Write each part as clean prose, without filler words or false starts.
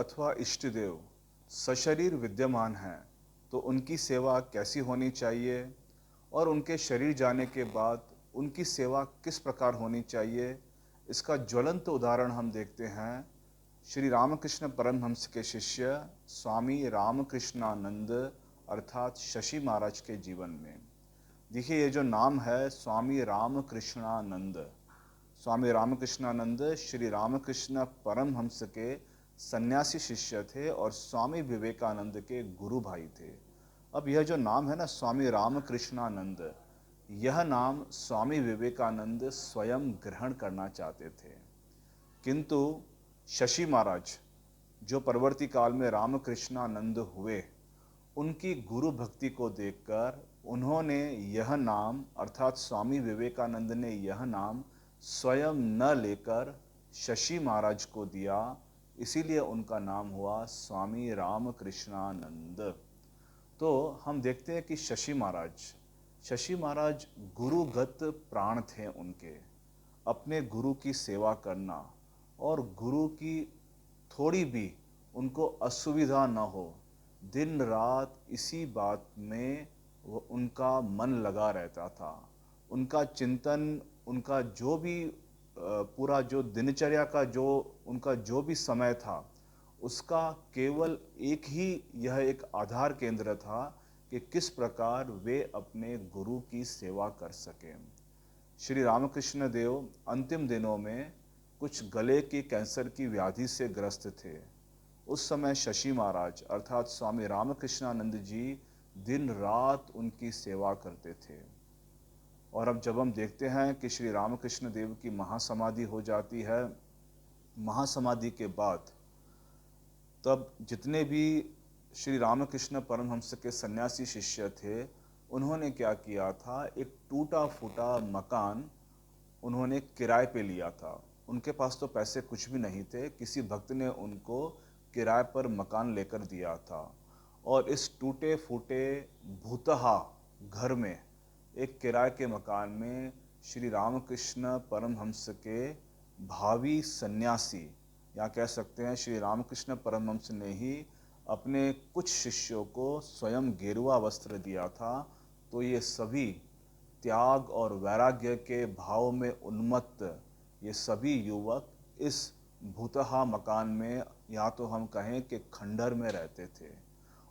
अथवा इष्ट देव सशरीर विद्यमान हैं तो उनकी सेवा कैसी होनी चाहिए और उनके शरीर जाने के बाद उनकी सेवा किस प्रकार होनी चाहिए, इसका ज्वलंत उदाहरण हम देखते हैं श्री रामकृष्ण परमहंस के शिष्य स्वामी रामकृष्णानंद अर्थात शशि महाराज के जीवन में। देखिए, ये जो नाम है स्वामी रामकृष्णानंद, स्वामी रामकृष्णानंद श्री रामकृष्ण परमहंस के सन्यासी शिष्य थे और स्वामी विवेकानंद के गुरु भाई थे। अब यह जो नाम है ना स्वामी रामकृष्णानंद, यह नाम स्वामी विवेकानंद स्वयं ग्रहण करना चाहते थे, किंतु शशि महाराज जो परवर्ती काल में रामकृष्णानंद हुए, उनकी गुरु भक्ति को देखकर उन्होंने यह नाम अर्थात स्वामी विवेकानंद ने यह नाम स्वयं न लेकर शशि महाराज को दिया, इसीलिए उनका नाम हुआ स्वामी रामकृष्णानंद। तो हम देखते हैं कि शशि महाराज गुरुगत प्राण थे उनके, अपने गुरु की सेवा करना और गुरु की थोड़ी भी उनको असुविधा न हो, दिन रात इसी बात में वो उनका मन लगा रहता था। उनका चिंतन, उनका जो भी पूरा जो दिनचर्या का जो उनका जो भी समय था, उसका केवल एक ही यह एक आधार केंद्र था कि किस प्रकार वे अपने गुरु की सेवा कर सकें। श्री रामकृष्ण देव अंतिम दिनों में कुछ गले की कैंसर की व्याधि से ग्रस्त थे। उस समय शशि महाराज अर्थात स्वामी रामकृष्णानंद जी दिन रात उनकी सेवा करते थे। और अब जब हम देखते हैं कि श्री रामकृष्ण देव की महासमाधि हो जाती है, महासमाधि के बाद तब जितने भी श्री रामकृष्ण परमहंस के सन्यासी शिष्य थे, उन्होंने क्या किया था, एक टूटा फूटा मकान उन्होंने किराए पे लिया था। उनके पास तो पैसे कुछ भी नहीं थे, किसी भक्त ने उनको किराए पर मकान लेकर दिया था और इस टूटे फूटे भूतहा घर में, एक किराए के मकान में श्री रामकृष्ण परमहंस के भावी सन्यासी, या कह सकते हैं श्री रामकृष्ण परमहंस ने ही अपने कुछ शिष्यों को स्वयं गेरुआ वस्त्र दिया था। तो ये सभी त्याग और वैराग्य के भाव में उन्मत्त ये सभी युवक इस भूतहा मकान में, या तो हम कहें कि खंडहर में रहते थे,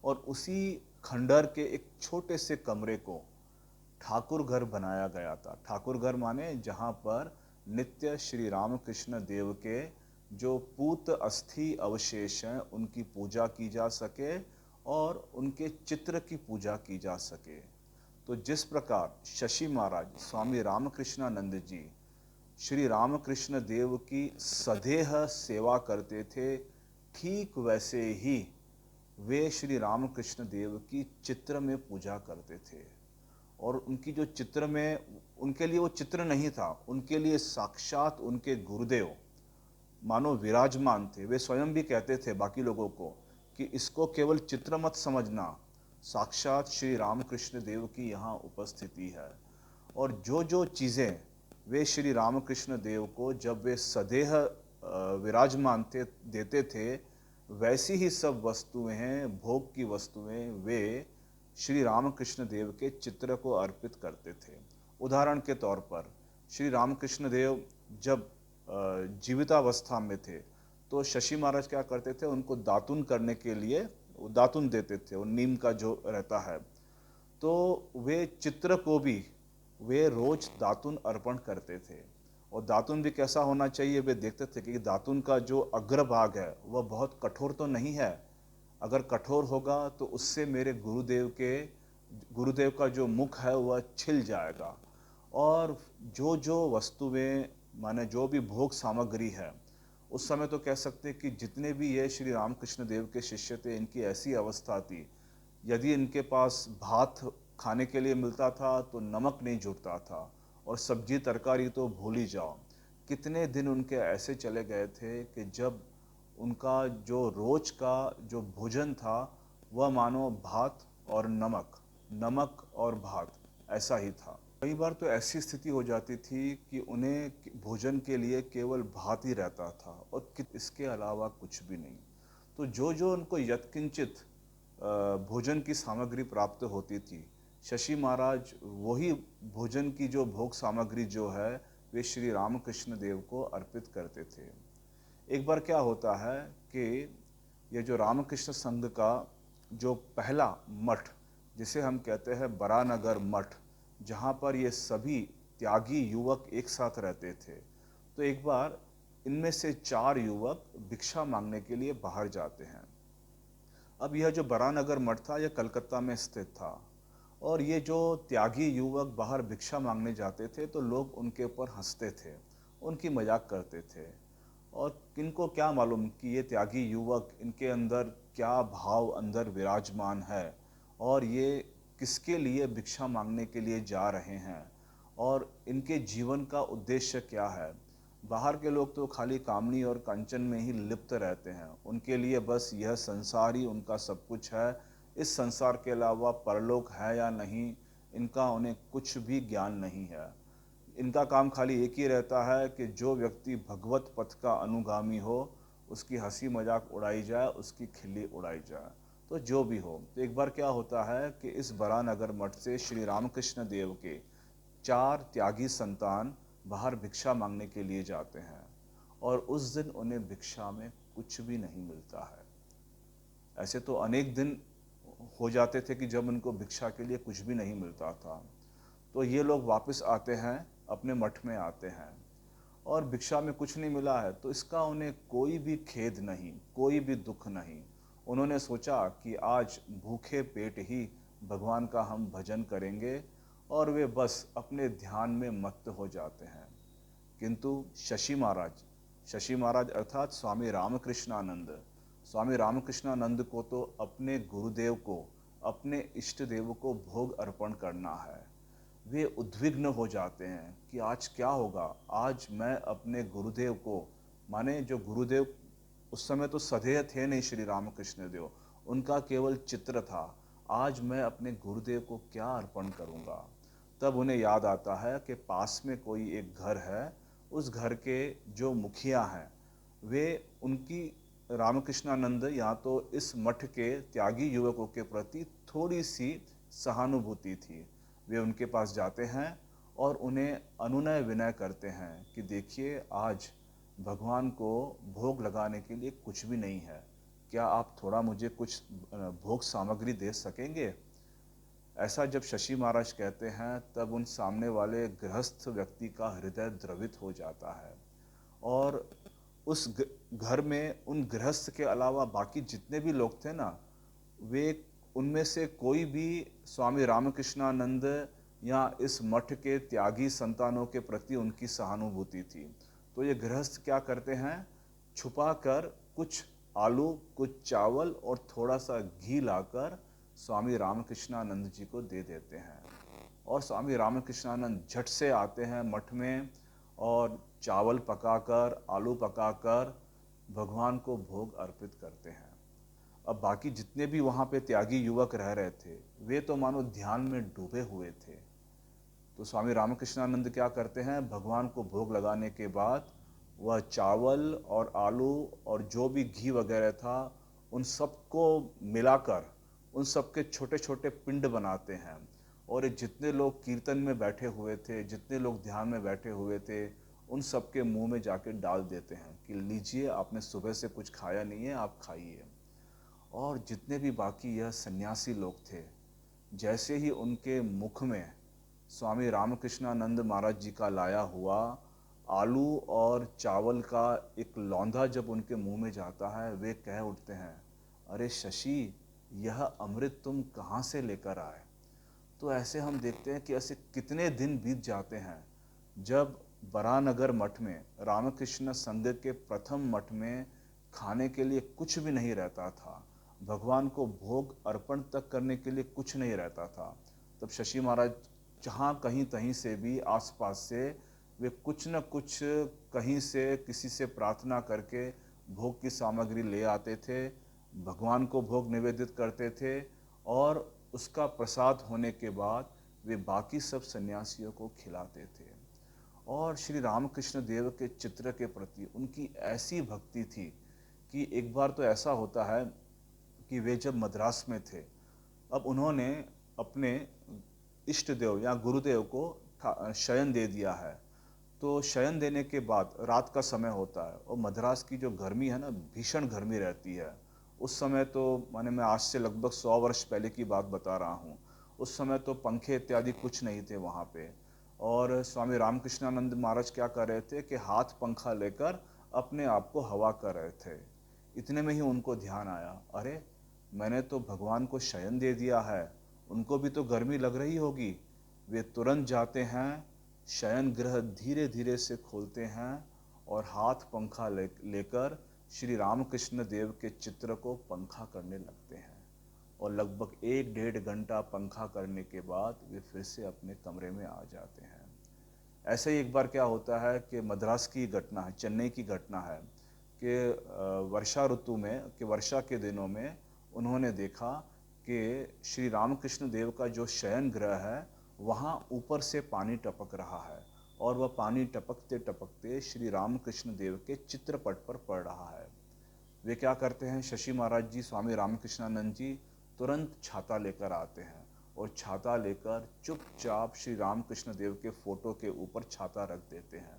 और उसी खंडहर के एक छोटे से कमरे को ठाकुर घर बनाया गया था। ठाकुर घर माने जहाँ पर नित्य श्री रामकृष्ण देव के जो पूत अस्थि अवशेष हैं उनकी पूजा की जा सके और उनके चित्र की पूजा की जा सके। तो जिस प्रकार शशि महाराज स्वामी रामकृष्णानंद जी श्री रामकृष्ण देव की सदेह सेवा करते थे, ठीक वैसे ही वे श्री रामकृष्ण देव की चित्र में पूजा करते थे। और उनकी जो चित्र में, उनके लिए वो चित्र नहीं था, उनके लिए साक्षात उनके गुरुदेव मानो विराजमान थे। वे स्वयं भी कहते थे बाकी लोगों को कि इसको केवल चित्र मत समझना, साक्षात श्री रामकृष्ण देव की यहाँ उपस्थिति है। और जो जो चीज़ें वे श्री रामकृष्ण देव को जब वे सदेह विराजमान थे देते थे, वैसी ही सब वस्तुएं, भोग की वस्तुएं वे श्री रामकृष्ण देव के चित्र को अर्पित करते थे। उदाहरण के तौर पर श्री रामकृष्ण देव जब जीवितावस्था में थे तो शशि महाराज क्या करते थे, उनको दातुन करने के लिए दातुन देते थे, वो नीम का जो रहता है। तो वे चित्र को भी वे रोज दातुन अर्पण करते थे। और दातुन भी कैसा होना चाहिए, वे देखते थे कि दातुन का जो अग्रभाग है वह बहुत कठोर तो नहीं है, अगर कठोर होगा तो उससे मेरे गुरुदेव का जो मुख है वह छिल जाएगा। और जो जो वस्तुएं माने जो भी भोग सामग्री है, उस समय तो कह सकते कि जितने भी ये श्री रामकृष्ण देव के शिष्य थे, इनकी ऐसी अवस्था थी, यदि इनके पास भात खाने के लिए मिलता था तो नमक नहीं जुटता था, और सब्जी तरकारी तो भूल ही जाओ। कितने दिन उनके ऐसे चले गए थे कि जब उनका जो रोज का जो भोजन था वह मानो भात और नमक, नमक और भात ऐसा ही था। कई बार तो ऐसी स्थिति हो जाती थी कि उन्हें भोजन के लिए केवल भात ही रहता था और इसके अलावा कुछ भी नहीं। तो जो जो उनको यत्किंचित भोजन की सामग्री प्राप्त होती थी, शशि महाराज वही भोजन की जो भोग सामग्री जो है वे श्री रामकृष्ण देव को अर्पित करते थे। एक बार क्या होता है कि ये जो रामकृष्ण संघ का जो पहला मठ, जिसे हम कहते हैं बरानगर मठ, जहाँ पर ये सभी त्यागी युवक एक साथ रहते थे, तो एक बार इनमें से 4 युवक भिक्षा मांगने के लिए बाहर जाते हैं। अब यह जो बरानगर मठ था यह कलकत्ता में स्थित था, और ये जो त्यागी युवक बाहर भिक्षा मांगने जाते थे तो लोग उनके ऊपर हंसते थे, उनकी मजाक करते थे, और किनको क्या मालूम कि ये त्यागी युवक, इनके अंदर क्या भाव अंदर विराजमान है, और ये किसके लिए भिक्षा मांगने के लिए जा रहे हैं, और इनके जीवन का उद्देश्य क्या है। बाहर के लोग तो खाली कामनी और कंचन में ही लिप्त रहते हैं, उनके लिए बस यह संसार ही उनका सब कुछ है। इस संसार के अलावा परलोक है या नहीं, इनका उन्हें कुछ भी ज्ञान नहीं है। इनका काम खाली एक ही रहता है कि जो व्यक्ति भगवत पथ का अनुगामी हो उसकी हंसी मजाक उड़ाई जाए, उसकी खिल्ली उड़ाई जाए, तो जो भी हो। तो एक बार क्या होता है कि इस बरानगर मठ से श्री रामकृष्ण देव के 4 त्यागी संतान बाहर भिक्षा मांगने के लिए जाते हैं, और उस दिन उन्हें भिक्षा में कुछ भी नहीं मिलता है। ऐसे तो अनेक दिन हो जाते थे कि जब उनको भिक्षा के लिए कुछ भी नहीं मिलता था। तो ये लोग वापस आते हैं, अपने मठ में आते हैं, और भिक्षा में कुछ नहीं मिला है, तो इसका उन्हें कोई भी खेद नहीं, कोई भी दुख नहीं। उन्होंने सोचा कि आज भूखे पेट ही भगवान का हम भजन करेंगे, और वे बस अपने ध्यान में मत्त हो जाते हैं। किंतु शशि महाराज अर्थात स्वामी रामकृष्णानंद, स्वामी रामकृष्णानंद को तो अपने गुरुदेव को, अपने इष्ट देव को भोग अर्पण करना है। वे उद्विग्न हो जाते हैं कि आज क्या होगा, आज मैं अपने गुरुदेव को, माने जो गुरुदेव उस समय तो सदैव थे नहीं श्री रामकृष्ण देव, उनका केवल चित्र था, आज मैं अपने गुरुदेव को क्या अर्पण करूंगा। तब उन्हें याद आता है कि पास में कोई एक घर है, उस घर के जो मुखिया हैं वे, उनकी रामकृष्णानंद या तो इस मठ के त्यागी युवकों के प्रति थोड़ी सी सहानुभूति थी। वे उनके पास जाते हैं और उन्हें अनुनय विनय करते हैं कि देखिए, आज भगवान को भोग लगाने के लिए कुछ भी नहीं है, क्या आप थोड़ा मुझे कुछ भोग सामग्री दे सकेंगे। ऐसा जब शशि महाराज कहते हैं तब उन सामने वाले गृहस्थ व्यक्ति का हृदय द्रवित हो जाता है, और उस घर में उन गृहस्थ के अलावा बाकी जितने भी लोग थे ना, वे, उनमें से कोई भी स्वामी रामकृष्णानंद या इस मठ के त्यागी संतानों के प्रति उनकी सहानुभूति थी। तो ये गृहस्थ क्या करते हैं, छुपा कर कुछ आलू, कुछ चावल और थोड़ा सा घी लाकर स्वामी रामकृष्णानंद जी को दे देते हैं, और स्वामी रामकृष्णानंद झट से आते हैं मठ में, और चावल पकाकर, आलू पकाकर भगवान को भोग अर्पित करते हैं। अब बाकी जितने भी वहाँ पे त्यागी युवक रह रहे थे, वे तो मानो ध्यान में डूबे हुए थे। तो स्वामी रामकृष्णानंद क्या करते हैं, भगवान को भोग लगाने के बाद वह चावल और आलू और जो भी घी वगैरह था, उन सबको मिलाकर उन सबके छोटे छोटे पिंड बनाते हैं, और ये जितने लोग कीर्तन में बैठे हुए थे, जितने लोग ध्यान में बैठे हुए थे, उन सबके मुंह में जाके डाल देते हैं कि लीजिए, आपने सुबह से कुछ खाया नहीं है, आप खाइए। और जितने भी बाकी यह सन्यासी लोग थे, जैसे ही उनके मुख में स्वामी रामकृष्णानंद महाराज जी का लाया हुआ आलू और चावल का एक लौंधा जब उनके मुंह में जाता है, वे कह उठते हैं, अरे शशि, यह अमृत तुम कहाँ से लेकर आए। तो ऐसे हम देखते हैं कि ऐसे कितने दिन बीत जाते हैं, जब बरानगर मठ में, रामकृष्ण संघ के प्रथम मठ में खाने के लिए कुछ भी नहीं रहता था, भगवान को भोग अर्पण तक करने के लिए कुछ नहीं रहता था। तब शशि महाराज जहाँ कहीं तहीं से भी आसपास से वे कुछ न कुछ कहीं से किसी से प्रार्थना करके भोग की सामग्री ले आते थे, भगवान को भोग निवेदित करते थे, और उसका प्रसाद होने के बाद वे बाकी सब सन्यासियों को खिलाते थे। और श्री रामकृष्ण देव के चित्र के प्रति उनकी ऐसी भक्ति थी कि एक बार तो ऐसा होता है कि वे जब मद्रास में थे, अब उन्होंने अपने इष्ट देव या गुरुदेव को शयन दे दिया है। तो शयन देने के बाद रात का समय होता है और मद्रास की जो गर्मी है ना, भीषण गर्मी रहती है। उस समय तो माने मैं आज से लगभग 100 वर्ष पहले की बात बता रहा हूँ। उस समय तो पंखे इत्यादि कुछ नहीं थे वहाँ पे। और स्वामी रामकृष्णानंद महाराज क्या कर रहे थे कि हाथ पंखा लेकर अपने आप को हवा कर रहे थे। इतने में ही उनको ध्यान आया, अरे मैंने तो भगवान को शयन दे दिया है, उनको भी तो गर्मी लग रही होगी। वे तुरंत जाते हैं, शयन गृह धीरे धीरे से खोलते हैं और हाथ पंखा लेकर श्री रामकृष्ण देव के चित्र को पंखा करने लगते हैं। और लगभग 1-1.5 घंटा पंखा करने के बाद वे फिर से अपने कमरे में आ जाते हैं। ऐसे ही एक बार क्या होता है कि मद्रास की घटना है, चेन्नई की घटना है कि वर्षा ऋतु में, कि वर्षा के दिनों में उन्होंने देखा कि श्री रामकृष्ण देव का जो शयन गृह है वहाँ ऊपर से पानी टपक रहा है और वह पानी टपकते टपकते श्री रामकृष्ण देव के चित्रपट पर पड़ रहा है। वे क्या करते हैं, शशि महाराज जी, स्वामी रामकृष्णानंद जी तुरंत छाता लेकर आते हैं और छाता लेकर चुपचाप श्री रामकृष्ण देव के फोटो के ऊपर छाता रख देते हैं।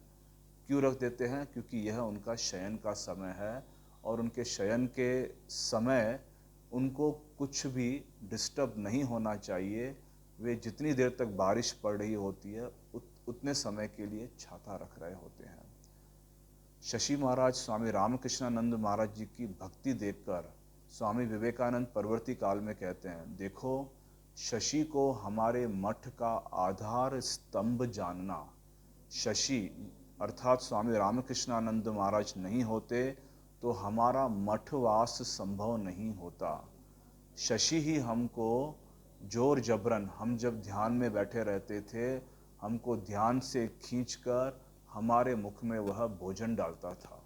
क्यों रख देते हैं? क्योंकि यह उनका शयन का समय है और उनके शयन के समय उनको कुछ भी डिस्टर्ब नहीं होना चाहिए। वे जितनी देर तक बारिश पड़ रही होती है उतने समय के लिए छाता रख रहे होते हैं। शशि महाराज स्वामी रामकृष्णानंद महाराज जी की भक्ति देखकर स्वामी विवेकानंद परवर्ती काल में कहते हैं, देखो शशि को हमारे मठ का आधार स्तंभ जानना। शशि अर्थात स्वामी रामकृष्णानंद महाराज नहीं होते तो हमारा मठवास संभव नहीं होता। शशि ही हमको जोर जबरन, हम जब ध्यान में बैठे रहते थे, हमको ध्यान से खींचकर हमारे मुख में वह भोजन डालता था।